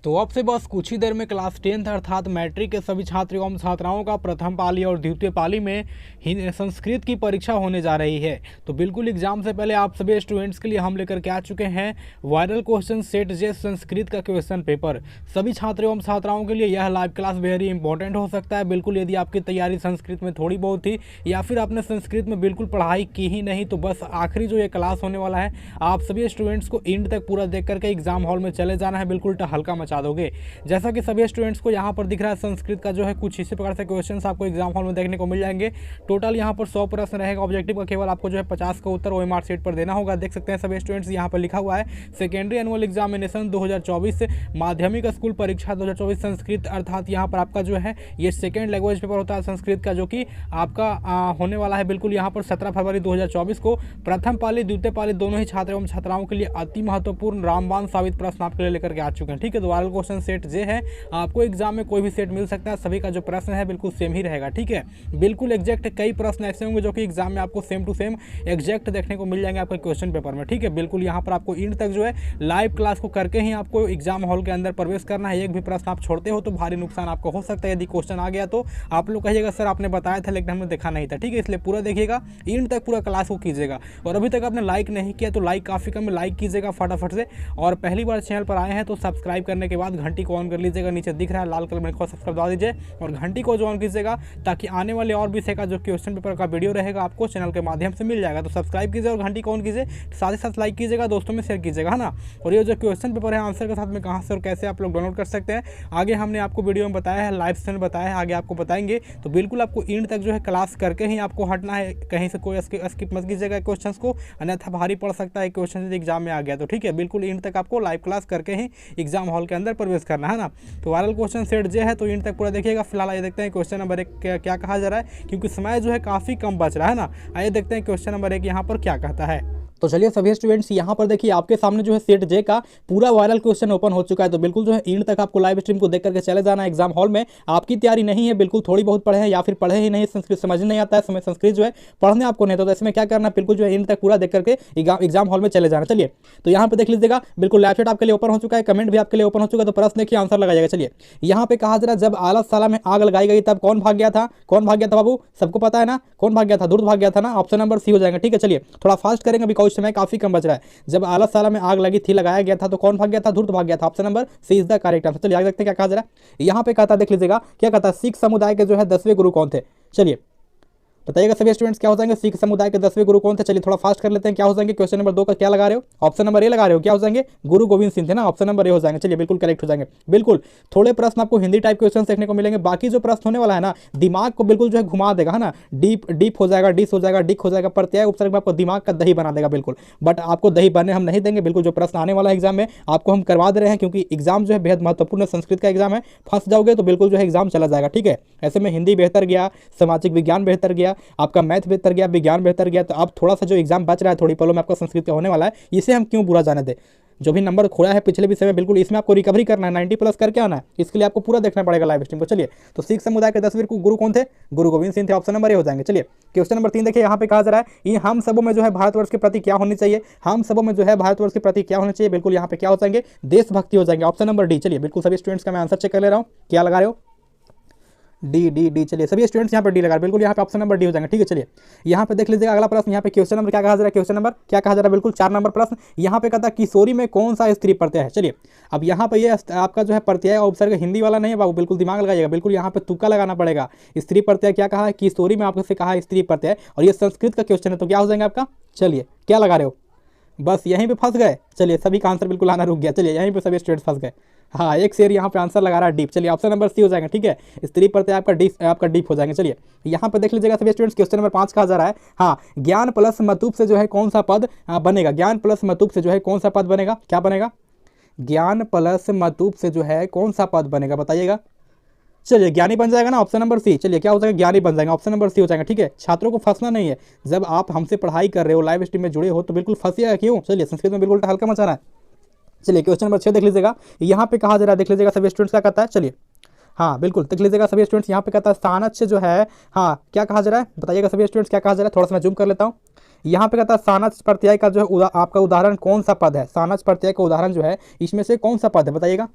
तो अब से बस कुछ ही देर में क्लास 10th अर्थात मैट्रिक के सभी छात्र एवं छात्राओं का प्रथम पाली और द्वितीय पाली में संस्कृत की परीक्षा होने जा रही है। तो बिल्कुल एग्जाम से पहले आप सभी स्टूडेंट्स के लिए हम लेकर के आ चुके हैं वायरल क्वेश्चन सेट जे संस्कृत का क्वेश्चन पेपर। सभी छात्र एवं छात्राओं के लिए यह लाइव क्लास वेरी इंपॉर्टेंट हो सकता है। बिल्कुल यदि आपकी तैयारी संस्कृत में थोड़ी बहुत थी या फिर आपने संस्कृत में बिल्कुल पढ़ाई की ही नहीं, तो बस आखिरी जो ये क्लास होने वाला है आप सभी स्टूडेंट्स को एंड तक पूरा देख करके एग्जाम हॉल में चले जाना है, बिल्कुल हल्का मचा दोगे। जैसा कि सभी स्टूडेंट्स को यहाँ पर दिख रहा है संस्कृत का जो है कुछ इसी प्रकार से क्वेश्चंस आपको एग्जाम हॉल में देखने को मिल जाएंगे। टोटल यहाँ पर 100 प्रश्न रहेगा। ऑब्जेक्टिव का केवल आपको जो है 50 का उत्तर ओएमआर शीट पर देना होगा। देख सकते हैं सभी स्टूडेंट्स यहाँ पर लिखा हुआ है सेकेंडरी एनुअल एग्जामिनेशन 2024 माध्यमिक स्कूल परीक्षा 2024 संस्कृत, अर्थात यहाँ पर आपका जो है ये सेकेंड लैंग्वेज पेपर होता है संस्कृत का, जो कि आपका होने वाला है बिल्कुल यहाँ पर 17 फरवरी 2024 को। प्रथम पाली द्वितीय पाली दोनों ही छात्र एवं छात्राओं के लिए अति महत्वपूर्ण रामबाण साबित प्रश्न आपके लिए लेकर के आ चुके हैं। ठीक है, तो वायरल क्वेश्चन सेट जे है, आपको एग्जाम में कोई भी सेट मिल सकता है। सभी का जो प्रश्न है बिल्कुल सेम ही रहेगा। ठीक है, बिल्कुल एग्जैक्ट कई प्रश्न ऐसे होंगे जो कि एग्जाम में आपको सेम टू सेम एग्जैक्ट देखने को मिल जाएंगे आपके क्वेश्चन पेपर में। ठीक है, बिल्कुल यहाँ पर आपको एंड तक जो है लाइव क्लास को करके ही आपको एग्जाम हॉल के अंदर प्रवेश करना है। एक भी प्रश्न आप छोड़ते हो तो भारी नुकसान आपको हो सकता है। यदि क्वेश्चन आ गया तो आप लोग कहिएगा सर आपने बताया था लेकिन हमने देखा नहीं था। ठीक है, इसलिए पूरा देखिएगा, एंड तक पूरा क्लास को कीजिएगा। और अभी तक आपने लाइक नहीं किया तो लाइक काफ़ी कम, लाइक कीजिएगा फटाफट से। और पहली बार चैनल पर आए हैं तो सब्सक्राइब करने के बाद घंटी को ऑन कर लीजिएगा, नीचे दिख रहा है लाल कलर में लिखा सब्सक्राइब दबा दीजिए और घंटी को जो ऑन कीजिएगा ताकि आने वाले और भी का जो क्वेश्चन पेपर का वीडियो रहेगा आपको चैनल के माध्यम से मिल जाएगा। तो सब्सक्राइब कीजिए और घंटी को ऑन कीजिए, साथ ही साथ लाइक कीजिएगा, दोस्तों में शेयर कीजिएगा, है ना। और ये जो क्वेश्चन पेपर है आंसर के साथ में कहाँ से और कैसे आप लोग डाउनलोड कर सकते हैं आगे हमने आपको वीडियो में बताया है, लाइव सेशन बताया है, आगे आपको बताएंगे। तो बिल्कुल आपको एंड तक जो है क्लास करके ही आपको हटना है, कहीं से कोई स्किप मत कीजिएगा क्वेश्चन को, अन्यथा भारी पड़ सकता है क्वेश्चन यदि एग्जाम में आ गया तो। ठीक है, बिल्कुल एंड तक आपको लाइव क्लास करके ही एग्जाम हॉल के अंदर प्रवेश करना है ना। तो वायरल क्वेश्चन सेट जे है तो एंड तक पूरा देखिएगा। फिलहाल आइए देखते हैं क्वेश्चन नंबर 1 क्या कहा जा रहा है, क्योंकि समय जो है काफ़ी कम बच रहा है ना। आइए देखते हैं क्वेश्चन नंबर 1 यहाँ पर क्या कहता है। तो चलिए सभी स्टूडेंट्स यहाँ पर देखिए आपके सामने जो है सेट जे का पूरा वायरल क्वेश्चन ओपन हो चुका है। तो बिल्कुल जो है एंड तक आपको लाइव स्ट्रीम को देख करके चले जाना है एग्जाम हॉल में। आपकी तैयारी नहीं है, बिल्कुल थोड़ी बहुत पढ़े हैं या फिर पढ़े ही नहीं, संस्कृत समझ नहीं आता है, समय संस्कृत जो है पढ़ने आपको नहीं, तो इसमें क्या करना है, बिल्कुल जो है एंड तक पूरा देख करके एग्जाम हॉल में चले जाना। चलिए तो यहाँ पे देख लीजिएगा, बिल्कुल लाइव चैट आपके लिए ओपन हो चुका है, कमेंट भी आपके लिए ओपन हो चुका है। तो प्रश्न देखिए, आंसर लगाइएगा। चलिए यहाँ पे कहा जा रहा है जब आलसशाला में आग लगाई गई तब कौन भाग गया था? कौन भाग गया था बाबू? सबको पता है ना कौन भाग गया था? दूर भाग गया था ना। ऑप्शन नंबर सी हो जाएगा। ठीक है, चलिए थोड़ा फास्ट करेंगे बिकॉज समय काफी कम बच रहा है। जब आलसशाला में आग लगी थी, लगाया गया था, तो कौन भाग गया था? धूर्त भाग गया था। Option number C is the correct answer. चलिए आगे देखते हैं क्या कहा जा रहा है। यहाँ पे कहता देख लीजिएगा, क्या कहता है, सिख समुदाय के जो है 10वें गुरु कौन थे? चलिए बताइएगा सभी स्टूडेंट्स क्या हो जाएंगे, सिख समुदाय के 10वें गुरु कौन थे? चलिए थोड़ा फास्ट कर लेते हैं, क्या हो जाएंगे। क्वेश्चन नंबर 2 का क्या लगा रहे हो? ऑप्शन नंबर ए लगा रहे हो, क्या हो जाएंगे? गुरु गोविंद सिंह थे ना, ऑप्शन नंबर ए हो जाएंगे। चलिए बिल्कुल करेक्ट हो जाएंगे। बिल्कुल थोड़े प्रश्न आपको हिंदी टाइप क्वेश्चन देखने को मिलेंगे, बाकी जो प्रश्न होने वाला है ना दिमाग को बिल्कुल जो है घुमा देगा, है ना। डीप हो जाएगा, डिस हो जाएगा, डिक हो जाएगा, प्रत्यय उपसर्ग में आपको दिमाग का दही बना देगा बिल्कुल। बट आपको दही बनने हम नहीं देंगे। बिल्कुल जो प्रश्न आने वाला है एग्जाम में आपको हम करवा दे रहे हैं, क्योंकि एग्जाम जो है बेहद महत्वपूर्ण संस्कृत का एग्जाम है। फंस जाओगे तो बिल्कुल जो है एग्जाम चला जाएगा। ठीक है, ऐसे में हिंदी बेहतर गया, सामाजिक विज्ञान बेहतर गया, आपका मैथ बेहतर गया, विज्ञान बेहतर गया। तो अब थोड़ा सा जो एग्जाम बच रहा है थोड़ी पलों में आपका संस्कृत का होने वाला है, इसे हम क्यों बुरा जाने दें। जो भी नंबर खोया है पिछले विषय में बिल्कुल इसमें आपको रिकवरी करना है, 90 प्लस करके आना है। इसके लिए आपको पूरा देखना पड़ेगा लाइव स्ट्रीम को। चलिए तो सिख समुदाय के 10वें गुरु कौन थे? गुरु गोविंद सिंह थे। ऑप्शन नंबर ए हो जाएंगे। चलिए क्वेश्चन नंबर 3 देखिए, यहाँ पे कहा जा रहा है ये हम सबों में जो है भारतवर्ष के प्रति क्या होनी चाहिए? हम सबों में जो है भारतवर्ष के प्रति क्या होना चाहिए? बिल्कुल यहाँ पे क्या हो जाएंगे? देशभक्ति हो जाएंगे। Option number D. चलिए बिल्कुल सभी स्टूडेंट्स का मैं आंसर चेक कर ले रहा हूँ, क्या लगा रहे हो? D D D. चलिए सभी स्टूडेंट्स यहाँ पर डी लगा रहे हैं, बिल्कुल यहाँ पे ऑप्शन नंबर डी हो जाएंगे। ठीक है, चलिए यहाँ पे देख लीजिएगा अगला प्रश्न। यहाँ पे क्वेश्चन नंबर क्या कहा जा रहा है? क्वेश्चन नंबर क्या कहा जा रहा है? बिल्कुल 4 नंबर प्रश्न। यहाँ पे कहता है किशोरी में कौन सा स्त्री प्रत्यय है? चलिए अब यहाँ पे ये आपका जो है प्रत्यय और उपसर्ग हिंदी वाला नहीं है बाबू, बिल्कुल दिमाग लगाइएगा, बिल्कुल यहाँ पे तुक्का लगाना पड़ेगा। स्त्री प्रत्यय क्या कहा है? किशोरी में आपसे कहा है स्त्री प्रत्यय, और ये संस्कृत का क्वेश्चन है, तो क्या हो जाएगा आपका? चलिए क्या लगा रहे हो? बस यहीं पे फंस गए। चलिए सभी का आंसर बिल्कुल आना रुक गया। चलिए यहीं पे सभी स्टूडेंट फंस गए। हाँ, एक शेर यहाँ पे आंसर लगा रहा है डीप। चलिए ऑप्शन नंबर सी हो जाएगा। ठीक है, स्त्री प्रत्यय आपका डीप हो जाएंगे। चलिए यहाँ पे देख लीजिएगा सभी स्टूडेंट्स, क्वेश्चन नंबर 5 कहा जा रहा है, हाँ ज्ञान प्लस मतुप से जो है कौन सा पद बनेगा? ज्ञान प्लस मतुप से जो है कौन सा पद बनेगा? क्या बनेगा? ज्ञान प्लस मतुप से जो है कौन सा पद बनेगा बताइएगा। चलिए ज्ञानी बन जाएगा ना, ऑप्शन नंबर सी। चलिए क्या हो जाएगा? ज्ञानी बन जाएगा, ऑप्शन नंबर सी हो जाएगा। ठीक है, छात्रों को फंसना नहीं है। जब आप हमसे पढ़ाई कर रहे हो, लाइव स्ट्रीम में जुड़े हो, तो बिल्कुल फंसिएगा क्यों। चलिए संस्कृत में बिल्कुल हल्का मचाना है। चलिए क्वेश्चन नंबर 6 देख लीजिएगा, यहाँ पे कहा जा रहा है, देख लीजिएगा सभी स्टूडेंट्स क्या कहता है। चलिए हाँ बिल्कुल देख लीजिएगा सभी स्टूडेंट्स, यहाँ पे कहता है सानच्य जो है, हाँ क्या कहा जा रहा है बताइएगा सभी स्टूडेंट्स, क्या कहा जा रहा है? थोड़ा सा मैं जूम कर लेता हूँ। यहाँ पे कहता है सानच्य प्रत्यय का जो है आपका उदाहरण कौन सा पद है? सानच्य प्रत्यय का उदाहरण जो है इसमें से कौन सा पद है बताइएगा।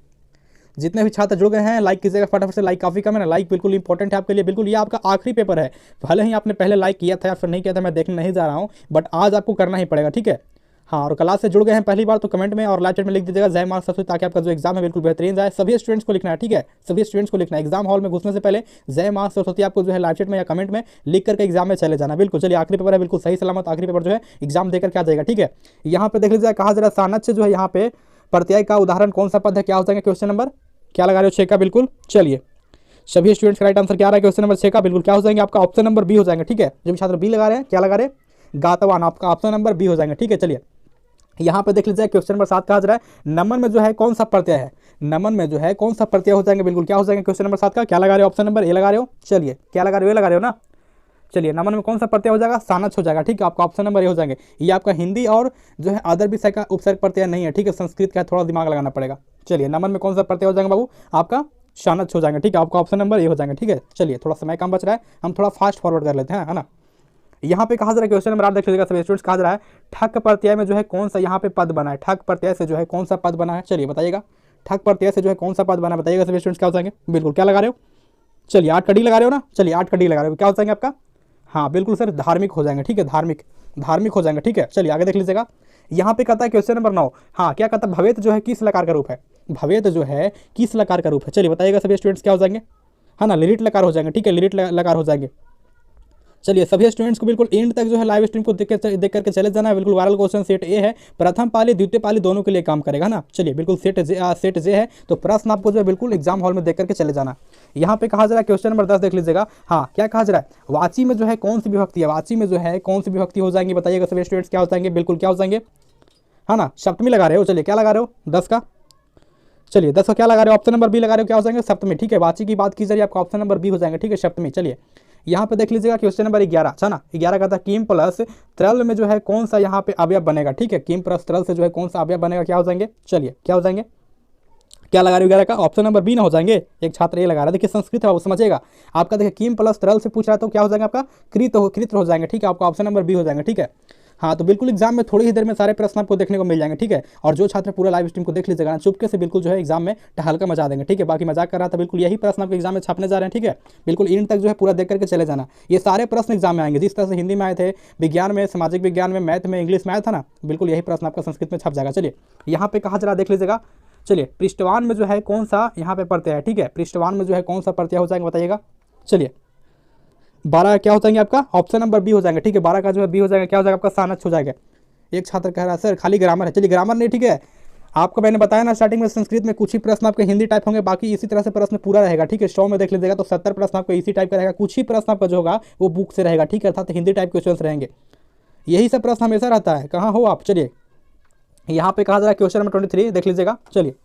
जितने भी छात्र जुड़ गए हैं लाइक कीजिएगा फटाफट से, लाइक काफ़ी कम है ना, लाइक बिल्कुल इंपॉर्टेंट है आपके लिए। बिल्कुल ये आपका आखिरी पेपर है, भले ही आपने पहले लाइक किया था या फिर नहीं किया था, मैं देखने नहीं जा रहा हूँ, बट आज आपको करना ही पड़ेगा, ठीक है। हाँ, और क्लास से जुड़ गए हैं पहली बार तो कमेंट में और लाइव चैट में लिख दीजिएगा जय मार्क्स सबसे, ताकि आपका जो एग्जाम है बिल्कुल बेहतरीन जाए। सभी स्टूडेंट्स को लिखना है, ठीक है, सभी स्टूडेंट्स को लिखना है। एग्जाम हॉल में घुसने से पहले जय मार्क्स सरस्वती आपको जो है लाइव चैट में या कमेंट में लिख करके एग्जाम में चले जाना। बिल्कुल चलिए, आखिरी पेपर है, बिल्कुल सही सलामत आखिरी पेपर जो है एग्जाम देकर के आ जाएगा, ठीक है। यहाँ पे देख लीजिए, कहा जरा सानच्य जो है यहाँ पे प्रत्यय का उदाहरण कौन सा पद है, क्या हो जाएगा क्वेश्चन नंबर क्या लगा रहे हो 6 का। बिल्कुल चलिए, सभी स्टूडेंट्स का राइट आंसर क्या आ रहा है क्वेश्चन नंबर 6 का, बिल्कुल क्या हो जाएंगे आपका ऑप्शन नंबर बी हो जाएंगे, ठीक है। जो भी छात्र बी लगा रहे हैं, क्या लगा रहे हैं गातवान, आपका ऑप्शन नंबर बी हो जाएंगे, ठीक है। चलिए यहाँ पे देख लीजिए क्वेश्चन नंबर 7 कहा जा रहा है नमन में जो है कौन सा प्रत्यय है, नमन में जो है कौन सा प्रत्यय हो जाएंगे, बिल्कुल क्या हो जाएंगे क्वेश्चन नंबर 7 का, क्या लगा रहे हो ऑप्शन नंबर ए लगा रहे हो। चलिए क्या लगा रहे हो, ए लगा रहे हो ना। चलिए नमन में कौन सा प्रत्यय हो जाएगा, सानच हो जाएगा, ठीक है, आपका ऑप्शन नंबर ए हो जाएंगे। ये आपका हिंदी और जो है अदर विषय का उपसर्ग प्रत्यय नहीं है, ठीक है, संस्कृत का थोड़ा दिमाग लगाना पड़ेगा। चलिए नमन में कौन सा प्रत्यय हो जाएगा बाबू, आपका सानच हो जाएगा, ठीक है, आपका ऑप्शन नंबर ए हो जाएगा, ठीक है। चलिए थोड़ा समय कम बच रहा है, हम थोड़ा फास्ट फॉरवर्ड कर लेते हैं, है ना। यहाँ पे कहा जा रहा है क्वेश्चन नंबर 8 देख लीजिएगा सभी स्टूडेंट्स, कहा जा रहा है ठक प्रत्यय में जो है कौन सा यहाँ पे पद बना है, ठक प्रत्यय से जो है कौन सा पद बना है, चलिए बताइएगा, ठक प्रत्यय से जो है कौन सा पद बना है बताइएगा सभी स्टूडेंट्स, क्या हो जाएंगे, बिल्कुल क्या लगा रहे हो। चलिए 8 का डी लगा रहे हो ना, चलिए 8 का डी लगा रहे हो, क्या हो जाएंगे आपका, हाँ बिल्कुल सर धार्मिक हो जाएंगे, ठीक है, धार्मिक हो जाएंगे, ठीक है। चलिए आगे देख लीजिएगा, यहाँ पे कहता है क्वेश्चन नंबर 9, हाँ क्या कहता है भवेत जो है किस लकार का रूप है, भवेत जो है किस लकार का रूप है, चलिए बताइएगा सभी स्टूडेंट्स क्या हो जाएंगे, है ना, लिलिट लकार हो जाएंगे, ठीक है, लिलिट लकार हो जाएंगे। चलिए सभी स्टूडेंट्स को बिल्कुल एंड तक जो है लाइव स्ट्रीम को देख करके चले जाना है। बिल्कुल वायरल क्वेश्चन सेट ए है, प्रथम पाली द्वितीय पाली दोनों के लिए काम करेगा ना। चलिए बिल्कुल सेट जे है, तो प्रश्न आपको जो है बिल्कुल एग्जाम हॉल में देख करके चले जाना। यहाँ पे कहा जा रहा है क्वेश्चन नंबर 10 देख लीजिएगा, हाँ क्या कहा जा रहा है वाची में जो है कौन सी विभक्ति है, वाची में जो है कौन सी विभक्ति हो जाएंगे बताइएगा सभी स्टूडेंट्स, क्या हो जाएंगे, बिल्कुल क्या हो जाएंगे, है ना, सप्तमी लगा रहे हो। चलिए क्या लगा रहे हो 10 का, चलिए 10 का क्या लगा रहे हो, ऑप्शन नंबर बी लगा रहे हो, क्या हो जाएंगे सप्तमी, ठीक है, वाची की बात की जा रही है, आपका ऑप्शन नंबर बी हो जाएंगे, ठीक है, सप्तमी। चलिए यहाँ पे देख लीजिएगा क्वेश्चन नंबर 11, अच्छा ना, 11 का था किम प्लस तरल में जो है कौन सा यहाँ पे अवयव बनेगा, ठीक है, किम प्लस तरल से जो है कौन सा अवयव बनेगा, क्या हो जाएंगे, चलिए क्या हो जाएंगे, क्या लगा रहे हो 11 का, ऑप्शन नंबर बी ना हो जाएंगे। एक छात्र ये लगा रहा है, देखिए संस्कृत है वो समझेगा आपका, देखिए किम प्लस तरल से पूछ रहा है तो क्या हो जाएगा आपका कृत हो जाएंगे, ठीक है, आपका ऑप्शन नंबर बी हो जाएंगे, ठीक है। हाँ तो बिल्कुल एग्जाम में थोड़ी ही देर में सारे प्रश्न आपको देखने को मिल जाएंगे, ठीक है। और जो छात्र पूरा लाइव स्ट्रीम को देख लीजिएगा चुपके से बिल्कुल जो है एग्जाम में हल्का मचा देंगे, ठीक है। बाकी मजाक कर रहा था, बिल्कुल यही प्रश्न आपके एग्जाम में छापने जा रहे हैं, ठीक है। बिल्कुल एंड तक जो है पूरा देख करके चले जाना। ये सारे प्रश्न एग्जाम में आएंगे, जिस तरह से हिंदी में आए थे, विज्ञान में, सामाजिक विज्ञान में, मैथ में, इंग्लिश में आया था ना, बिल्कुल यही प्रश्न आपका संस्कृत में छप जाएगा। चलिए यहाँ पे कहा जरा देख लीजिएगा, चलिए पृष्ठवान में जो है कौन सा यहाँ पे प्रत्यय है, ठीक है, पृष्ठवान में जो है कौन सा प्रत्यय हो जाएगा बताइएगा। चलिए 12 क्या हो जाएंगे आपका, ऑप्शन नंबर बी हो जाएंगे, ठीक है, 12 का जो है बी हो जाएगा, क्या हो जाएगा आपका सानच हो जाएगा। एक छात्र कह रहा है सर खाली ग्रामर है, चलिए ग्रामर नहीं, ठीक है, आपको मैंने बताया ना स्टार्टिंग में संस्कृत में कुछ ही प्रश्न आपके हिंदी टाइप होंगे, बाकी इसी तरह से प्रश्न पूरा रहेगा, ठीक है। 100 में देख लीजिएगा तो 70 प्रश्न आपको इसी टाइप का रहेगा, कुछ ही प्रश्न आपका जो होगा वो बुक से रहेगा, ठीक है, अर्थात हिंदी टाइप क्वेश्चन रहेंगे, यही सब प्रश्न हमेशा रहता है। कहाँ हो आप, चलिए यहाँ पे कहा जा रहा है क्वेश्चन नंबर 23 देख लीजिएगा। चलिए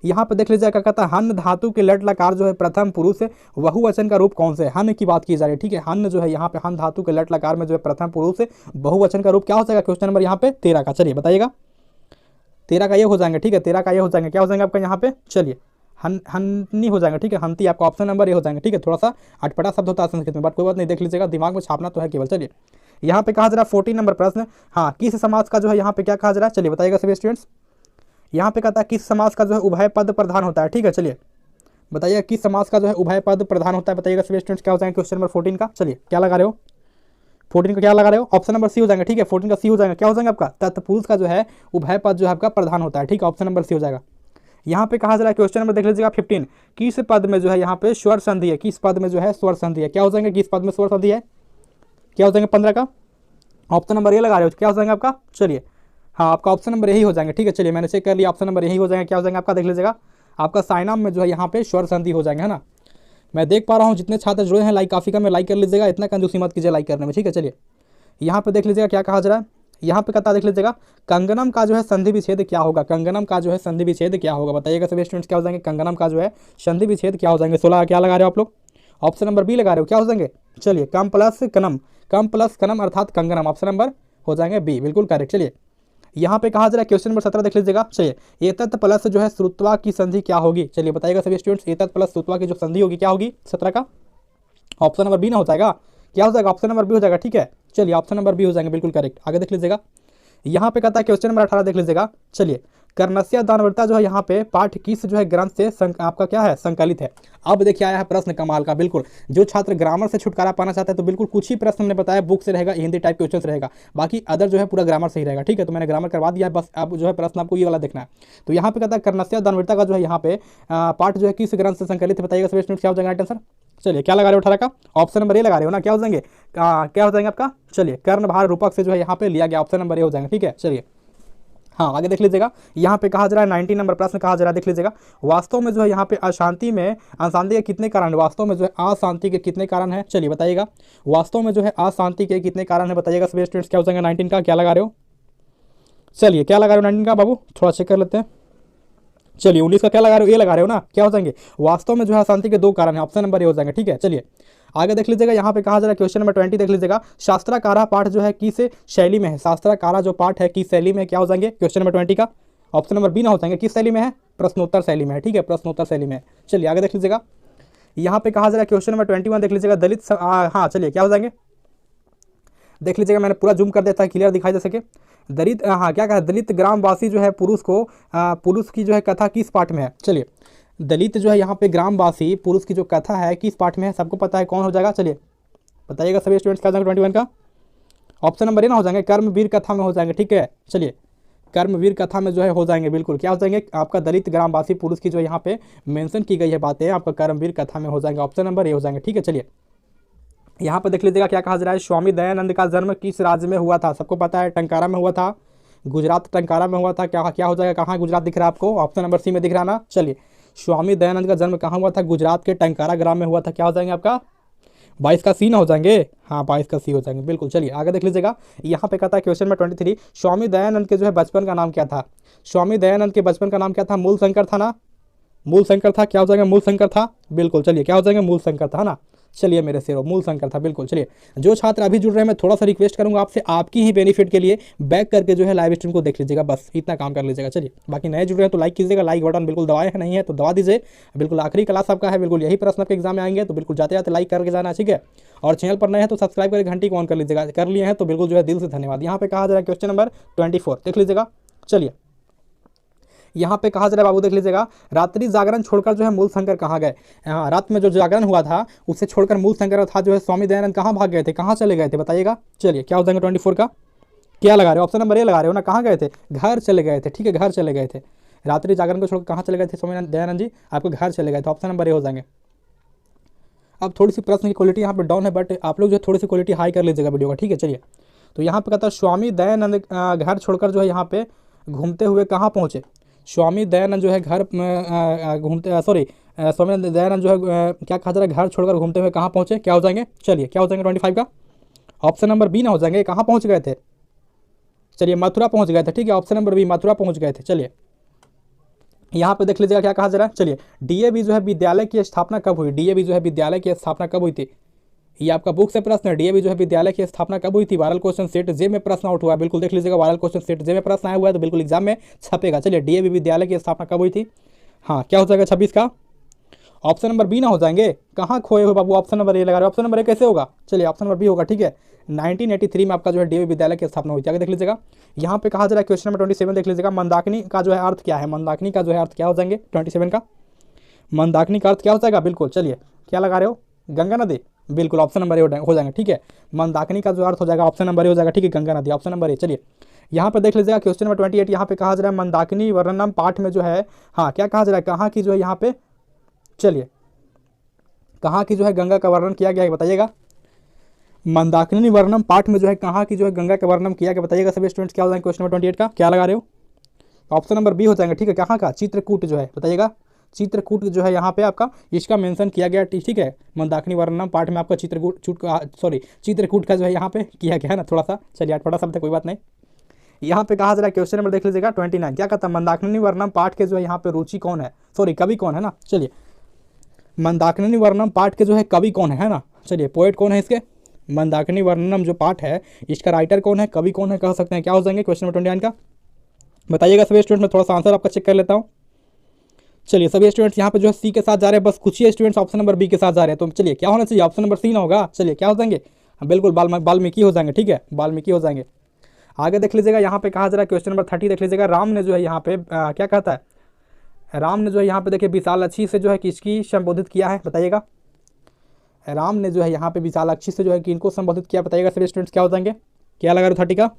यहाँ पे देख लीजिएगा, क्या कहता है हन धातु के लट लकार जो है प्रथम पुरुष बहुवचन का रूप कौन से, हन की बात की जा रही है, ठीक है। हन जो है यहाँ पे हन धातु के लट लकार में जो है प्रथम पुरुष बहुवचन का रूप क्या हो जाएगा क्वेश्चन नंबर यहाँ पे 13 का, चलिए बताइएगा 13 का ये हो जाएंगे, ठीक है, 13 का ये हो जाएंगे, क्या हो जाएंगे आपका यहाँ पे, चलिए हन्नी हो जाएंगे, ठीक है, हंती आपका ऑप्शन नंबर ये हो जाएंगे, ठीक है। थोड़ा सा अटपटा शब्द होता है संस्कृत में, बट कोई बात नहीं, देख लीजिएगा, दिमाग में छापना तो है केवल। चलिए यहाँ पे कहा जा रहा है 14 नंबर प्रश्न, हाँ किस समाज का जो है यहाँ पे क्या कहा जा रहा है, चलिए बताइएगा सभी स्टूडेंट्स। यहाँ पे कहता है किस समाज का जो है उभय पद प्रधान होता है, ठीक है, चलिए बताइएगा किस समाज का जो है उभय पद प्रधान होता है बताइएगा सभी स्टूडेंट्स, क्या हो जाएंगे क्वेश्चन नंबर 14 का। चलिए क्या लगा रहे हो 14 का, क्या लगा रहे हो, ऑप्शन नंबर सी हो जाएगा, ठीक है, 14 का सी हो जाएगा, क्या हो जाएगा आपका तत्पुरुष का जो है उभय पद जो है आपका प्रधान होता है, ठीक है, ऑप्शन नंबर सी हो जाएगा। यहाँ पे कहा जा रहा है क्वेश्चन नंबर देख लीजिएगा 15, किस पद में जो है यहाँ पे स्वर संधि है, किस पद में जो है स्वर संधि है, क्या हो जाएंगे किस पद में स्वर संधि है, क्या हो जाएंगे 15 का, ऑप्शन नंबर ये लगा रहे हो, क्या हो जाएगा आपका, चलिए हाँ आपका ऑप्शन नंबर यही हो जाएंगे, ठीक है। चलिए मैंने चेक कर लिया, ऑप्शन नंबर यही हो जाएंगे, क्या हो जाएंगे आपका देख लीजिएगा, आपका साइनाम में जो है यहाँ पे स्वर संधि हो जाएंगे, है ना। मैं देख पा रहा हूँ जितने छात्र जुड़े हैं लाइक काफ़ी कम है, लाइक कर लीजिएगा, इतना कंजूसी मत कीजिए लाइक करने में, ठीक है। चलिए यहाँ पे देख लीजिएगा क्या कहा जा रहा है, यहाँ पे कहता देख लीजिएगा कंगनम का जो है संधि विच्छेद क्या होगा, कंगनम का जो है संधि विच्छेद क्या होगा बताइएगा सभी स्टूडेंट्स, क्या हो जाएंगे कंगनम का जो है संधि विच्छेद क्या हो जाएंगे। 16 क्या लगा रहे हो आप लोग, ऑप्शन नंबर बी लगा रहे हो, क्या हो जाएंगे, चलिए कम प्लस कनम अर्थात कंगनम, ऑप्शन नंबर हो जाएंगे बी, बिल्कुल करेक्ट। चलिए यहाँ पे कहा जा रहा है क्वेश्चन नंबर 17 देख लीजिएगा, चलिए एतत् प्लस जो है श्रुत्वा की संधि क्या होगी, चलिए बताइएगा सभी स्टूडेंट्स, एतत् प्लस श्रुत्वा की जो संधि होगी क्या होगी 17 का, ऑप्शन नंबर बी ना हो जाएगा, क्या हो जाएगा ऑप्शन नंबर बी हो जाएगा, ठीक है। चलिए ऑप्शन नंबर बी हो जाएंगे, बिल्कुल करेक्ट। आगे देख लीजिएगा यहाँ पे कहता है क्वेश्चन नंबर 18 देख लीजिएगा, चलिए कर्णस्य दानवता जो है यहाँ पे पाठ किस जो है ग्रंथ से आपका क्या है संकलित है। अब देखिए आया है प्रश्न कमाल का, बिल्कुल जो छात्र ग्रामर से छुटकारा पाना चाहते हैं तो बिल्कुल कुछ ही प्रश्न हमने बताया बुक से रहेगा, हिंदी टाइप क्वेश्चन रहेगा, बाकी अदर जो है पूरा ग्रामर से ही रहेगा। ठीक है, तो मैंने ग्रामर करवा दिया है, बस अब जो है प्रश्न आपको ये वाला देखना है। तो यहाँ पे कहता है कर्णस्य दानवता का जो है यहाँ पे पाठ जो है किस ग्रंथ से संकलित है, बताइएगा सभी स्टूडेंट्स क्या हो जाएगा राइट आंसर। चलिए क्या लगा रहे हो 18 का, ऑप्शन नंबर ए लगा रहे हो ना, क्या हो जाएंगे क्या हो जाएंगे आपका, चलिए कर्णभार रूपक से जो है यहाँ पे लिया गया, ऑप्शन नंबर ए हो जाएगा। ठीक है, चलिए हाँ आगे देख लीजिएगा, यहाँ पे कहा जा रहा है 19 नंबर प्रश्न कहा जा रहा है, देख लीजिएगा वास्तव में जो है यहाँ पे अशांति के कितने कारण है, वास्तव में जो है अशांति के कितने कारण है, चलिए बताइएगा वास्तव में जो है अशांति के कितने कारण है, बताइएगा सभी स्टूडेंट्स क्या हो जाएगा 19 का, क्या लगा रहे हो, चलिए क्या लगा रहे हो 19 का बाबू, थोड़ा चेक कर लेते हैं। चलिए 19 का क्या लगा रहे हो, ये लगा रहे हो ना, क्या हो जाएंगे वास्तव में जो है अशांति के 2 कारण है, ऑप्शन नंबर ए हो जाएंगे। ठीक है, चलिए आगे देख लीजिएगा, यहाँ पे कहा जा रहा है क्वेश्चन नंबर 20 देख लीजिएगा, शास्त्राकारा पाठ जो है किस शैली में है, शास्त्राकारा जो पाठ है किस शैली में, क्या हो जाएंगे क्वेश्चन नंबर 20 का, ऑप्शन नंबर बी ना हो जाएंगे, किस शैली में है, प्रश्नोत्तर शैली में है। ठीक है, प्रश्नोत्तर शैली में है। चलिए आगे देख लीजिएगा, यहाँ पे कहा जा रहा है क्वेश्चन नंबर 21 देख लीजिएगा, दलित हाँ चलिए क्या हो जाएंगे, देख लीजिएगा मैंने पूरा जूम कर देता है, क्लियर दिखाई दे सके। दलित हाँ क्या कहा, दलित ग्रामवासी जो है पुरुष की जो है कथा किस पाठ में है, चलिए दलित जो है यहाँ पे ग्रामवासी पुरुष की जो कथा है किस पाठ में है, सबको पता है कौन हो जाएगा, चलिए बताइएगा सभी स्टूडेंट्स क्या हो जाएगा 21 का, ऑप्शन नंबर ए ना हो जाएंगे, कर्मवीर कथा में हो जाएंगे। ठीक है, चलिए कर्मवीर कथा में जो है हो जाएंगे, बिल्कुल क्या हो जाएंगे आपका दलित ग्रामवासी पुरुष की जो यहाँ पे मेंशन की गई है बातें आपका कर्मवीर कथा में हो जाएंगे, ऑप्शन नंबर ए हो जाएंगे। ठीक है, चलिए यहाँ पे देख लीजिएगा क्या कहा जा रहा है, स्वामी दयानंद का जन्म किस राज्य में हुआ था, सबको पता है टंकारा में हुआ था, गुजरात टंकारा में हुआ था, क्या हो जाएगा, कहाँ गुजरात दिख रहा है आपको, ऑप्शन नंबर सी में दिख रहा है ना। चलिए स्वामी दयानंद का जन्म कहाँ हुआ था, गुजरात के टंकारा ग्राम में हुआ था, क्या हो जाएंगे आपका 22 का सी ना हो जाएंगे, हाँ 22 का सी हो जाएंगे बिल्कुल। चलिए आगे देख लीजिएगा, यहाँ पे कहता है क्वेश्चन में 23 स्वामी दयानंद के जो है बचपन का नाम क्या था, स्वामी दयानंद के बचपन का नाम क्या था, मूल शंकर था ना, मूल शंकर था, क्या हो जाएगा मूल शंकर था, बिल्कुल चलिए क्या हो जाएगा मूल शंकर था ना, चलिए मेरे शेरों मूल शंकर था बिल्कुल। चलिए जो छात्र अभी जुड़ रहे हैं मैं थोड़ा सा रिक्वेस्ट करूंगा आपसे, आपकी ही बेनिफिट के लिए बैक करके जो है लाइव स्ट्रीम को देख लीजिएगा, बस इतना काम कर लीजिएगा। चलिए बाकी नए जुड़ रहे हैं तो लाइक कीजिएगा, लाइक बटन बिल्कुल दबाए है नहीं है तो दबा दीजिए, बिल्कुल आखिरी क्लास आपका है, बिल्कुल यही प्रश्न आपके एग्जाम में आएंगे तो बिल्कुल जाते जाते लाइक करके जाना। ठीक है, और चैनल पर नए हैं तो सब्सक्राइब करके घंटी को ऑन कर लीजिएगा, कर लिए हैं तो बिल्कुल जो है दिल से धन्यवाद। यहाँ पे कहा जा रहा है क्वेश्चन नंबर 24 देख लीजिएगा, चलिए यहाँ पे कहा जा रहा है बाबू देख लीजिएगा, रात्रि जागरण छोड़कर जो है मूल शंकर कहाँ गए, हाँ रात में जो जागरण हुआ था उससे छोड़कर मूल शंकर था जो है स्वामी दयानंद कहाँ भाग गए थे, कहाँ चले गए थे बताइएगा। चलिए क्या हो जाएंगे 24 का, क्या लगा रहे हो, ऑप्शन नंबर ए लगा रहे हो ना, कहाँ गए थे, घर चले गए थे। ठीक है, घर चले गए थे, रात्रि जागरण को छोड़कर कहाँ चले गए थे स्वामी दयानंद जी, आपको घर चले गए थे, ऑप्शन नंबर ए हो जाएंगे। अब थोड़ी सी प्रश्न की क्वालिटी यहाँ पे डाउन है, बट आप लोग जो थोड़ी सी क्वालिटी हाई कर लीजिएगा वीडियो का। ठीक है, चलिए तो यहाँ पे कहता है स्वामी दयानंद घर छोड़कर जो है यहाँ पे घूमते हुए कहाँ पहुँचे, स्वामी दयानंद जो है घर घूमते स्वामी दयानंद जो है क्या कहा जा रहा है घर छोड़कर घूमते हुए कहाँ पहुँचे, क्या हो जाएंगे, चलिए क्या हो जाएंगे 25 का, ऑप्शन नंबर बी ना हो जाएंगे, कहाँ पहुँच गए थे, चलिए मथुरा पहुँच गए थे। ठीक है, ऑप्शन नंबर बी मथुरा पहुँच गए थे। चलिए यहाँ पे देख लीजिएगा क्या कहा जा रहा है, चलिए डीएवी जो है विद्यालय की स्थापना कब हुई, डीएवी जो है विद्यालय की स्थापना कब हुई थी, ये आपका बुक से प्रश्न है, डीएवी जो है विद्यालय की स्थापना कब हुई थी, वायरल क्वेश्चन सेट जे में प्रश्न आउट हुआ है, बिल्कुल देख लीजिएगा वायरल क्वेश्चन सेट जे में प्रश्न आया हुआ है तो बिल्कुल एग्जाम में छपेगा। चलिए डीएवी विद्यालय की स्थापना कब हुई थी, हाँ क्या हो जाएगा 26 का, ऑप्शन नंबर बी ना हो जाएंगे, कहाँ खोए हुए बाबू, ऑप्शन नंबर ए लगा रहे हो, ऑप्शन नंबर ए कैसे होगा, चलिए ऑप्शन नंबर बी होगा। ठीक है, 1983 में आपका जो है डीएवी विद्यालय की स्थापना हुई थी। आगे देख लीजिएगा, यहाँ पे कहा जा रहा है क्वेश्चन नंबर 27 देख लीजिएगा, मंदाकिनी का जो है अर्थ क्या है, मंदाकिनी का जो है अर्थ क्या हो जाएंगे 27 का, मंदाकिनी का अर्थ क्या हो जाएगा, बिल्कुल चलिए क्या लगा रहे हो, गंगा नदी, बिल्कुल ऑप्शन नंबर ए हो जाएगा। ठीक है, मंदाकिनी का जो अर्थ हो जाएगा ऑप्शन नंबर ए हो जाएगा। ठीक है, गंगा नदी ऑप्शन नंबर ए। चलिए यहाँ पे देख लीजिएगा क्वेश्चन नंबर 28, यहाँ पे कहा जा रहा है मंदाकिनी वर्णनम पाठ में जो है हाँ क्या कहा जा रहा है, कहाँ की जो है यहाँ पे, चलिए कहाँ की जो है गंगा का वर्णन किया गया है बताइएगा, मंदाकिनी वर्णनम पाठ में जो है कहाँ की जो है गंगा का वर्णन किया गया बताइएगा सभी स्टूडेंट्स, क्या हो जाएंगे क्वेश्चन नंबर 28 का, क्या लगा रहे हो, ऑप्शन नंबर बी हो जाएंगे। ठीक है, कहाँ का, चित्रकूट जो है बताइएगा, चित्रकूट जो है यहाँ पे आपका इसका मेंशन किया गया। ठीक है, मंदाकिनी वर्णनम पाठ में आपका चित्रकूट का जो है यहाँ पे किया गया है ना, थोड़ा सा चलिए आज पढ़ा शब्द है कोई बात नहीं। यहाँ पे कहा जा रहा है क्वेश्चन नंबर देख लीजिएगा 29, क्या कहता है मंदाकिनी वर्णनम पाठ के जो है यहाँ पे रुचि कौन है, कवि कौन है ना, चलिए मंदाकिनी वर्णनम पाठ के जो है कवि कौन है ना, चलिए पोएट कौन है इसके, मंदाकिनी वर्णनम जो पाठ है इसका राइटर कौन है, कवि कौन है कह सकते हैं, क्या हो जाएंगे क्वेश्चन नंबर 29 का बताइएगा सभी स्टूडेंट। मैं थोड़ा सा आंसर आपका चेक कर लेता हूँ। चलिए सभी स्टूडेंट्स यहाँ पे जो है सी के साथ जा रहे हैं, बस कुछ ही स्टूडेंट्स ऑप्शन नंबर बी के साथ जा रहे हैं, तो चलिए क्या होना चाहिए, ऑप्शन नंबर सी ना होगा, चलिए क्या हो जाएंगे, बिल्कुल वाल्मीकि हो जाएंगे। ठीक है, वाल्मीकि हो जाएंगे। आगे देख लीजिएगा, यहाँ पे कहा जा रहा है क्वेश्चन नंबर 30 देख लीजिएगा। राम ने जो है यहाँ पे क्या कहता है, राम ने जो है यहाँ पे देखिए विशालाक्षी से जो है किसकी संबोधित किया है बताइएगा। राम ने जो है यहाँ पे विशालाक्षी से जो है किनको संबोधित किया बताइएगा सभी स्टूडेंट्स, क्या हो जाएंगे, क्या लगा रहे हो 30 का?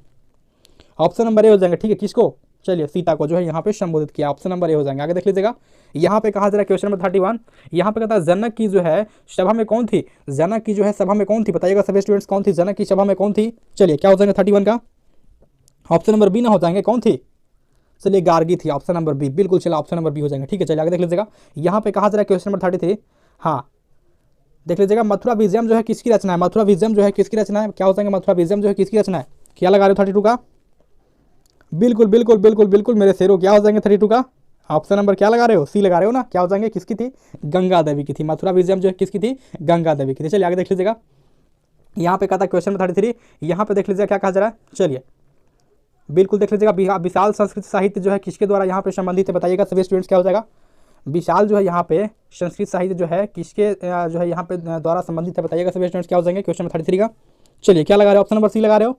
ऑप्शन नंबर ए हो जाएंगे, ठीक है। किसको? चलिए सीता को जो है यहाँ पे संबोधित किया, ऑप्शन नंबर ए हो जाएंगे। आगे देख लीजिएगा, यहाँ पे कहा जा रहा है क्वेश्चन नंबर 31, यहाँ पे कहता है जनक की जो है सभा में कौन थी, जनक की जो है सभा में कौन थी बताइएगा सभी स्टूडेंट्स, कौन थी जनक की सभा में कौन थी? चलिए क्या हो जाएंगे 31 का? ऑप्शन नंबर बी ना हो जाएंगे, कौन थी? चलिए गार्गी थी, ऑप्शन नंबर बी, बिल्कुल चलिए ऑप्शन नंबर बी हो जाएंगे, ठीक है। चलिए आगे देख लीजिएगा, यहाँ पे कहा जा रहा है क्वेश्चन नंबर 33, हाँ देख लीजिएगा, मथुरा विजयम जो है किसकी रचना है, मथुरा विजयम जो है किसकी रचना है, क्या हो जाएंगे मथुरा विजयम जो है किसकी रचना है? क्या लगा रहे हो 32 का? बिल्कुल बिल्कुल बिल्कुल बिल्कुल मेरे शेरों, क्या हो जाएंगे 32 का? ऑप्शन नंबर क्या लगा रहे हो? सी लगा रहे हो ना। क्या हो जाएंगे, किसकी थी? गंगा देवी की थी। मथुरा विजयम जो है किसकी थी? गंगा देवी की थी। चलिए आगे देख लीजिएगा, यहाँ पे कहा था क्वेश्चन नंबर 33, यहाँ पे देख लीजिएगा क्या कहा जा रहा है। चलिए बिल्कुल देख लीजिएगा, विशाल संस्कृत साहित्य जो है किसके द्वारा यहाँ पे संबंधित है बताइएगा सभी स्टूडेंट्स, क्या हो जाएगा? विशाल जो है यहाँ पे संस्कृत साहित्य जो है किसके जो है यहाँ पे द्वारा संबंधित है बताइएगा सभी स्टूडेंट्स, क्या हो जाएंगे क्वेश्चन नंबर 33 का? चलिए क्या लगा रहे हो? ऑप्शन नंबर सी लगा रहे हो,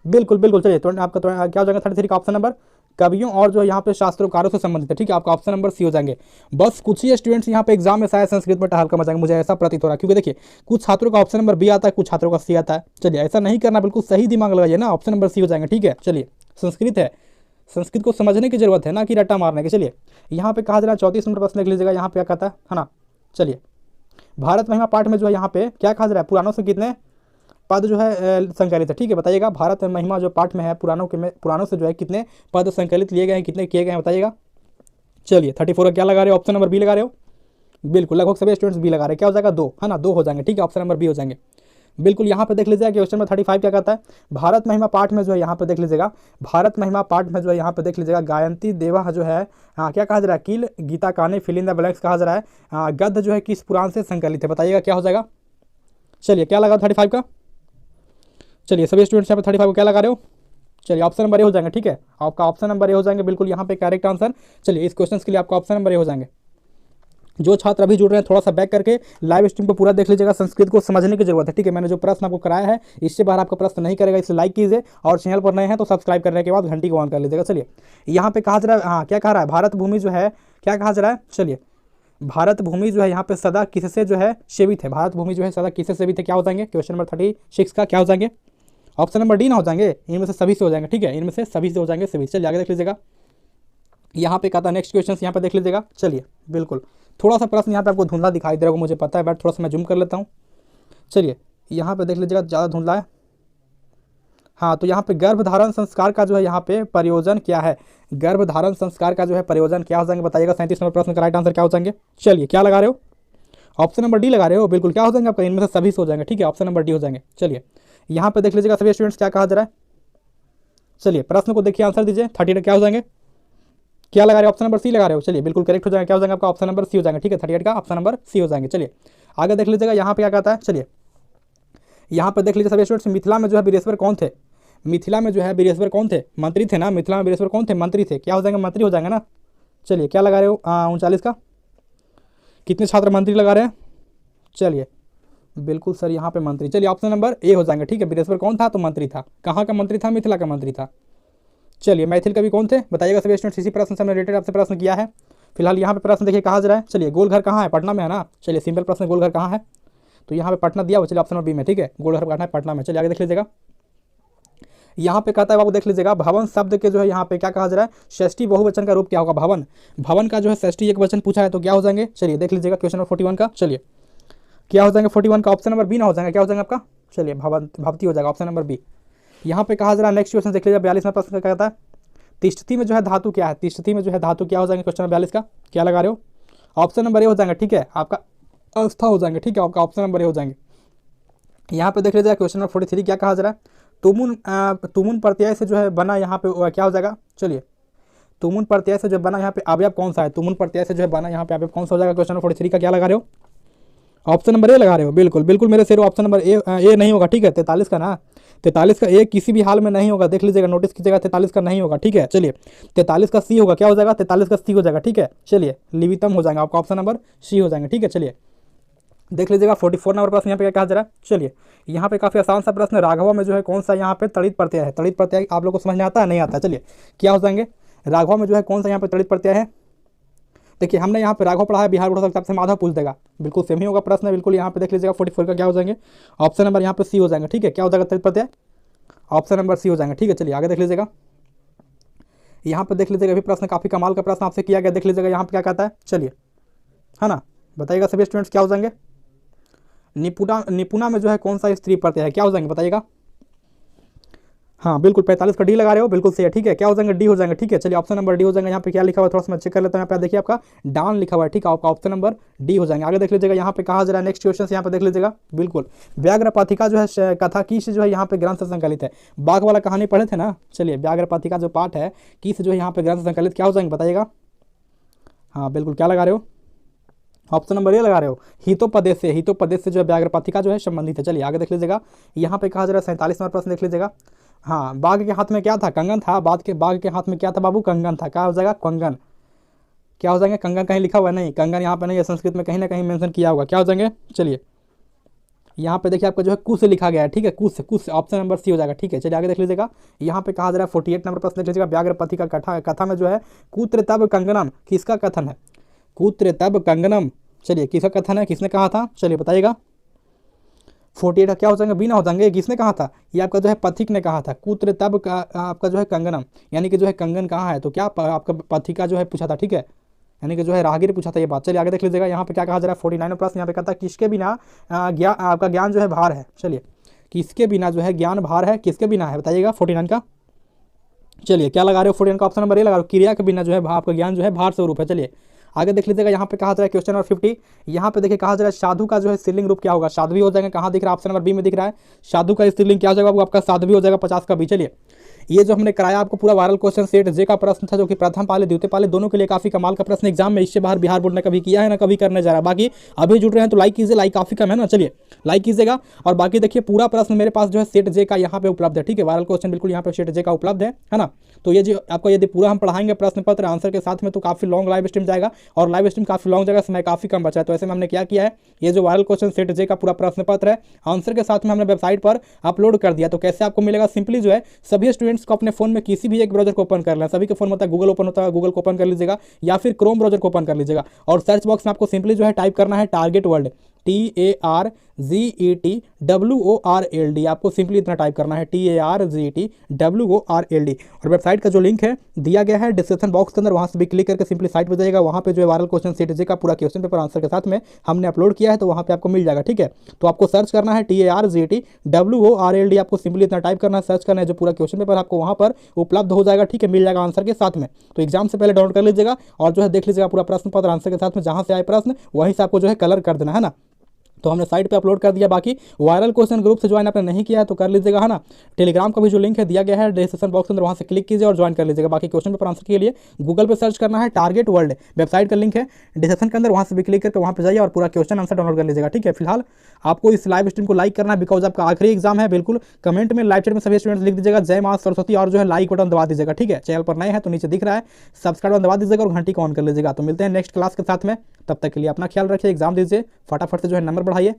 बिल्कुल बिल्कुल। चलिए तो आपका क्या हो जाएगा 33 का ऑप्शन नंबर? कवियों और जो यहाँ पे शास्त्रोकारों से संबंधित है, ठीक है। आपका ऑप्शन नंबर सी हो जाएंगे। बस कुछ ही स्टूडेंट्स यहाँ पे एग्जाम में शायद संस्कृत में टहल कर मचाएंगे, मुझे ऐसा प्रतीत हो रहा है, क्योंकि देखिए कुछ छात्रों का ऑप्शन नंबर बी आता है, कुछ छात्रों का सी आता है। चलिए ऐसा नहीं करना, बिल्कुल सही दिमाग लगाइए ना, ऑप्शन नंबर सी हो जाएंगे, ठीक है। चलिए संस्कृत है, संस्कृत को समझने की जरूरत है ना कि रट्टा मारने की। चलिए यहाँ पे कहा जा रहा है 34 नंबर प्रश्न लिख लीजिएगा, यहाँ पे क्या कहता है ना। चलिए भारत महिमा पाठ में जो है यहाँ पे क्या कहा जा रहा है, पुराणों से कितने पद जो है संकलित है, ठीक है। बताइएगा भारत महिमा जो पाठ में है पुराणों से जो है कितने पद संकलित लिए गए हैं, कितने किए गए हैं बताइएगा। चलिए 34 का क्या लगा रहे हो? ऑप्शन नंबर बी लगा रहे हो, बिल्कुल लगभग सभी स्टूडेंट्स बी लगा रहे हैं। क्या हो जाएगा? 2 है ना, 2 हो जाएंगे, ठीक है। ऑप्शन नंबर बी हो जाएंगे, बिल्कुल। यहाँ पे देख लीजिएगा क्वेश्चन नंबर 35 क्या कहता है, भारत महिमा पाठ में जो है यहाँ पे देख लीजिएगा, भारत महिमा पाठ में जो है यहाँ पे देख लीजिएगा गायंती देवा जो है क्या कहा जा रहा है, कील गीता काने फिल इन द ब्लैंक्स कहा जा रहा है, गद्य जो है किस पुराण से संकलित है बताइएगा, क्या हो जाएगा। चलिए क्या लगा 35 का? चलिए सभी स्टूडेंट्स यहाँ पे 35 को क्या लगा रहे हो? चलिए ऑप्शन नंबर ए हो जाएंगे, ठीक है। आपका ऑप्शन नंबर ए हो जाएंगे, बिल्कुल यहाँ पे करेक्ट आंसर। चलिए इस क्वेश्चन के लिए आपका ऑप्शन नंबर ए हो जाएंगे। जो छात्र अभी जुड़ रहे हैं थोड़ा सा बैक करके लाइव स्ट्रीम को पूरा देख लीजिएगा, संस्कृत को समझने की जरूरत है, ठीक है। मैंने जो प्रश्न आपको कराया है इससे बाहर आपका प्रश्न नहीं करेगा, इसे लाइक कीजिए और चैनल पर नए हैं तो सब्सक्राइब करने के बाद घंटी को ऑन कर लीजिएगा। चलिए यहाँ पे कहा जा रहा है, हाँ क्या कहा रहा है, भारत भूमि जो है क्या कहा जा रहा है। चलिए भारत भूमि जो है यहाँ पे सदा किससे जो है सेवित है, भारत भूमि जो है सदा किससे सेवित है, क्या हो जाएंगे क्वेश्चन नंबर 36 का? क्या हो जाएंगे? ऑप्शन नंबर डी ना हो जाएंगे, इनमें से सभी से हो जाएंगे, ठीक है। इनमें से सभी से हो जाएंगे सभी। चलिए आगे देख लीजिएगा, यहाँ पे कहता है नेक्स्ट क्वेश्चन, यहाँ पे देख लीजिएगा। चलिए बिल्कुल थोड़ा सा प्रश्न यहाँ पे आपको धुंधला दिखाई दे रहा होगा, मुझे पता है, बट थोड़ा सा मैं जूम कर लेता हूँ। चलिए यहाँ पे देख लीजिएगा, ज़्यादा धुंधला है। हाँ तो यहाँ पे गर्भधारण संस्कार का जो है यहाँ पे प्रयोजन क्या है, गर्भधारण संस्कार का जो है प्रयोजन क्या हो जाएंगे बताइएगा। 37 नंबर प्रश्न का राइट आंसर क्या हो जाएंगे? चलिए क्या लगा रहे हो? ऑप्शन नंबर डी लगा रहे हो, बिल्कुल क्या हो जाएंगे आपका? इनमें से सभी से हो जाएंगे, ठीक है। ऑप्शन नंबर डी हो जाएंगे। चलिए यहाँ पे देख लीजिएगा सभी स्टूडेंट्स क्या कहा जा रहा है। चलिए प्रश्न को देखिए, आंसर दीजिए। 38 क्या हो जाएंगे? क्या लगा रहे हो? ऑप्शन नंबर सी लगा रहे हो। चलिए बिल्कुल करेक्ट हो जाएगा, क्या हो जाएगा आपका? ऑप्शन नंबर सी हो जाएगा, ठीक है। 38 का ऑप्शन नंबर सी हो जाएंगे। चलिए आगे देख लीजिएगा, यहाँ पे क्या कहता है। चलिए यहाँ पे देख लीजिए सभी स्टूडेंट्स, मिथिला में जो है वीरेश्वर कौन थे, मिथिला में जो है वीरेश्वर कौन थे? मंत्री थे ना, मिथिला में वीरेश्वर कौन थे? मंत्री थे। क्या हो जाएंगे? मंत्री हो जाएंगे ना। चलिए क्या लगा रहे हो? 39 का? कितने छात्र मंत्री लगा रहे हैं? चलिए बिल्कुल सर यहाँ पे मंत्री। चलिए ऑप्शन नंबर ए हो जाएंगे, ठीक है। वीरेश्वर कौन था? तो मंत्री था। कहाँ का मंत्री था? मिथिला का मंत्री था। चलिए मैथिल कवि कौन थे बताइएगा सभी स्टूडेंट्स, इसी प्रश्न से हमने रिलेटेड आपसे प्रश्न किया है। फिलहाल यहाँ पे प्रश्न देखिए कहाँ जा रहा है। चलिए गोलघर कहाँ है? पटना में है ना। चलिए सिंपल प्रश्न, गोलघर कहाँ है? तो यहाँ पे पटना दिया हुआ। चलिए ऑप्शन नंबर बी में, ठीक है। गोलघर कहाँ है? पटना में। चलिए आगे देख लीजिएगा, यहाँ पे कहता है बाबू देख लीजिएगा, भवन शब्द के जो है यहाँ पे क्या कहा जा रहा है, षष्ठी बहुवचन का रूप क्या होगा? भवन, भवन का जो है षष्ठी एक वचन पूछा है तो क्या हो जाएंगे? चलिए देख लीजिएगा क्वेश्चन नंबर 41 का। चलिए क्या हो जाएंगे 41 का? ऑप्शन नंबर बी ना हो जाएगा, क्या हो जाएगा आपका? चलिए भवन भवती हो जाएगा, ऑप्शन नंबर बी। यहाँ पे कहा जा रहा है नेक्स्ट क्वेश्चन देख लीजिए, 42वां प्रश्न क्या कहता है, तिष्ठती में जो है धातु क्या है? तिष्ठती में जो है धातु क्या हो जाएंगे? क्वेश्चन नंबर 42 का क्या लगा रहे हो? ऑप्शन नंबर ए हो जाएंगे, ठीक है। आपका अवस्था हो जाएंगे, ठीक है। आपका ऑप्शन नंबर ए हो जाएंगे। यहाँ पे देख लीजिएगा क्वेश्चन नंबर 43 क्या कहा जा रहा है, तुमुन प्रत्यय से जो है बना यहाँ पे क्या हो जाएगा? चलिए तुमुन प्रत्यय से जो बना यहाँ पे अवयव कौन सा है? तुमुन प्रत्यय से जो है बना यहाँ पे अवयव कौन सा हो जाएगा? क्वेश्चन नंबर 43 का क्या लगा रहे हो? ऑप्शन नंबर ए लगा रहे हो, बिल्कुल बिल्कुल मेरे शेर। ऑप्शन नंबर ए नहीं होगा, ठीक है। 43 का ना, 43 का ए किसी भी हाल में नहीं होगा, देख लीजिएगा, नोटिस कीजिएगा, 43 का नहीं होगा, ठीक है। चलिए 43 का सी होगा, क्या हो जाएगा? 43 का सी हो जाएगा, ठीक है। चलिए लिवितम हो जाएगा, आपका ऑप्शन नंबर सी हो जाएंगे, ठीक है। चलिए देख लीजिएगा 44 नंबर प्रश्न यहाँ पे क्या कहा जा रहा है। चलिए यहाँ पे काफ़ी आसान सा प्रश्न, राघवा में जो है कौन सा यहाँ पे तड़ित प्रत्यय है। तड़ित प्रत्यय आप लोग को समझ में आता है नहीं आता है? चलिए क्या हो जाएंगे, राघवा में जो है कौन सा यहाँ पे तड़ित प्रत्यय है। देखिए हमने यहाँ पे राघव पढ़ा है, बिहार बोर्ड किताब से माधव पूछ देगा, बिल्कुल सेम ही होगा प्रश्न, बिल्कुल यहाँ पे देख लीजिएगा 44 का क्या हो जाएंगे, ऑप्शन नंबर यहाँ पे सी हो जाएंगे। ठीक है, क्या हो जाएगा तड़ित प्रत्यय, ऑप्शन नंबर सी हो जाएंगे। ठीक है, चलिए आगे देख लीजिएगा। यहाँ पे देख लीजिएगा, अभी प्रश्न काफ़ी कमाल का प्रश्न आपसे किया गया, देख लीजिएगा यहाँ पे क्या कहता है। चलिए है ना, बताइएगा सभी स्टूडेंट्स क्या हो जाएंगे। निपुणा, निपुणा में जो है कौन सा स्त्री प्रत्यय है, क्या हो जाएंगे बताइएगा। हाँ बिल्कुल 45 का डी लगा रहे हो, बिल्कुल सही है। ठीक है, क्या हो जाएंगे, डी हो जाएंगे। ठीक है, चलिए ऑप्शन नंबर डी हो जाएंगे। यहाँ पे क्या लिखा हुआ है थोड़ा सा मैं चेक कर लेता हूँ। यहाँ पे देखिए आपका डान लिखा हुआ है। ठीक है, आपका ऑप्शन नंबर डी हो जाएंगे। आगे देख लीजिएगा यहाँ पे कहा जा रहा है नेक्स्ट क्वेश्चन, यहाँ पे देख लीजिएगा बिल्कुल व्याघ्र पाथिका जो है कथा किस जो है यहाँ पे ग्रंथ से संकलित है। बाघ वाला कहानी पढ़े थे ना, चलिए व्याघ्र पाथिका जो पाठ है किस जो है यहाँ पे ग्रंथ से संकलित, क्या हो जाएंगे बताइएगा। हाँ बिल्कुल, क्या लगा रहे हो, ऑप्शन नंबर ए लगा रहे हो, हितोपदेश से। हितोपदेश से जो है व्याघ्र पाथिका जो है संबंधित है। चलिए आगे देख लीजिएगा, यहाँ पे कहा जा रहा है 47 नंबर प्रश्न देख लीजिएगा। हाँ, बाघ के हाथ में क्या था, कंगन था। बाघ के हाथ में क्या था बाबू, कंगन था। क्या हो जाएगा, कंगन। क्या हो जाएंगे, कंगन कहीं लिखा हुआ है नहीं, कंगन यहाँ पे नहीं है, संस्कृत में कहीं ना कहीं मेंशन किया होगा। क्या हो जाएंगे, चलिए यहाँ पे देखिए आपका जो है कुश लिखा गया है। ठीक है, कुश ऑप्शन नंबर सी हो जाएगा। ठीक है, चलिए आगे देख लीजिएगा, यहाँ पे कहा जा रहा है 48 नंबर प्रश्न देख लीजिएगा, व्याघ्र पाथिका कथा में जो है कुत्र तब कंगनम किसका कथन है, कुत्र तब कंगनम। चलिए किसका कथन है, किसने कहा था, चलिए बताइएगा। 48 का क्या हो जाएंगे, बी ना हो जाएंगे, किसने कहा था, ये आपका जो है पथिक ने कहा था। कुत्र तब का आपका जो है कंगनम, यानी कि जो है कंगन कहाँ है, तो क्या आपका पथिका जो है पूछा था। ठीक है, यानी कि जो है राहगीर पूछा था ये बात। चलिए आगे देख लीजिएगा, यहाँ पे क्या कहा जा रहा है 49 प्रश्न, यहाँ पे कहता है किसके बिना ज्ञान आपका ज्ञान जो है भार है। चलिए किसके बिना जो है ज्ञान भार है, किसके बिना है बताइएगा 49 का। चलिए क्या लगा रहे हो 49 का, ऑप्शन नंबर ए लगा रहे हो, क्रिया के बिना जो है आपका ज्ञान जो है भार स्वरूप है। चलिए आगे देख लीजिएगा, यहाँ पे कहा जा रहा है क्वेश्चन नंबर 50, यहाँ पे देखिए कहा जा रहा है साधु का जो है स्त्रीलिंग रूप क्या होगा, साध्वी हो जाएगा। कहाँ दिख रहा है, ऑप्शन नंबर बी में दिख रहा है, साधु का स्त्रीलिंग क्या हो जाएगा आपका, साध्वी हो जाएगा 50 का बी। चलिए ये जो हमने कराया आपको पूरा वायरल क्वेश्चन सेट जे का प्रश्न था, जो कि प्रथम पाले द्वितीय पाले दोनों के लिए काफी कमाल का प्रश्न एग्जाम में इससे बाहर बिहार बोर्ड ने कभी किया है ना कभी करने जा रहा है। बाकी अभी जुड़ रहे हैं तो लाइक कीजिए, लाइक काफी कम है ना, चलिए लाइक कीजिएगा। और बाकी देखिए पूरा प्रश्न मेरे पास जो है सेट जे का यहाँ पे उपलब्ध है। ठीक है, वायरल क्वेश्चन बिल्कुल यहाँ पे सेट जे का उपलब्ध है ना। तो ये जो आपको यदि पूरा हम पढ़ाएंगे प्रश्न पत्र आंसर के साथ में तो काफी लॉन्ग लाइव स्ट्रीम जाएगा, और लाइव स्ट्रीम काफी लॉन्ग जाएगा, समय काफी कम बचा है। तो ऐसे में हमने क्या किया है, ये जो वायरल क्वेश्चन सेट जे का पूरा प्रश्न पत्र है आंसर के साथ में हमने वेबसाइट पर अपलोड कर दिया। तो कैसे आपको मिलेगा, सिंपली जो है सभी स्टूडेंट्स को अपने फोन में किसी भी एक ब्राउजर को ओपन कर लें, सभी के फोन में होता है गूगल ओपन होता है, गूगल को ओपन कर लीजिएगा या फिर क्रोम ब्राउजर को ओपन कर लीजिएगा, और सर्च बॉक्स में आपको सिंपली जो है टाइप करना है टारगेट वर्ल्ड, TARGETWORLD, आपको सिंपली इतना टाइप करना है TARGETWORLD। और वेबसाइट का जो लिंक है दिया गया है डिस्क्रिप्शन बॉक्स के अंदर, वहाँ से भी क्लिक करके सिंपली साइट पर जाइएगा, वहाँ पे जो है वायरल क्वेश्चन सेट जे का पूरा क्वेश्चन पेपर आंसर के साथ में हमने अपलोड किया है, तो वहाँ पे आपको मिल जाएगा। ठीक है, तो आपको सर्च करना है TARGETWORLD, आपको सिंपली इतना टाइप करना है, सर्च करना है, जो पूरा क्वेश्चन पेपर आपको वहाँ पर उपलब्ध हो जाएगा। ठीक है, मिल जाएगा आंसर के साथ में। तो एग्जाम से पहले डाउनलोड कर लीजिएगा और जो है देख लीजिएगा पूरा प्रश्न पत्र आंसर के साथ में, जहाँ से आए प्रश्न वहीं से आपको जो है कलर कर देना है ना। तो हमने साइट पे अपलोड कर दिया। बाकी वायरल क्वेश्चन ग्रुप से ज्वाइन आपने नहीं किया है तो कर लीजिएगा है ना। टेलीग्राम का भी जो लिंक है दिया गया है डिस्क्रिप्शन बॉक्स के अंदर, वहाँ से क्लिक कीजिए और ज्वाइन कर लीजिएगा। बाकी क्वेश्चन पेपर आंसर के लिए गूगल पे सर्च करना है टारगेट वर्ल्ड, वेबसाइट का लिंक है डिस्क्रिप्शन के अंदर, वहाँ से भी क्लिक करके वहाँ पे जाइए और पूरा क्वेश्चन आंसर डाउनलोड कर लीजिएगा। ठीक है, फिलहाल आपको इस लाइव स्ट्रीम को लाइक करना है बिकॉज आपका आखिरी एग्जाम है। बिल्कुल कमेंट में लाइव चैट में सभी स्टूडेंट्स लिख दीजिएगा जय मां सरस्वती, और जो है लाइक बटन दबा दीजिएगा। ठीक है, चैनल पर नए हैं तो नीचे दिख रहा है सब्सक्राइब बटन दबा दीजिएगा और घंटी को ऑन कर लीजिएगा। तो मिलते हैं नेक्स्ट क्लास के साथ में, तब तक के लिए अपना ख्याल रखिए, एग्जाम दीजिए, फटाफट से जो है नंबर बढ़ाइए।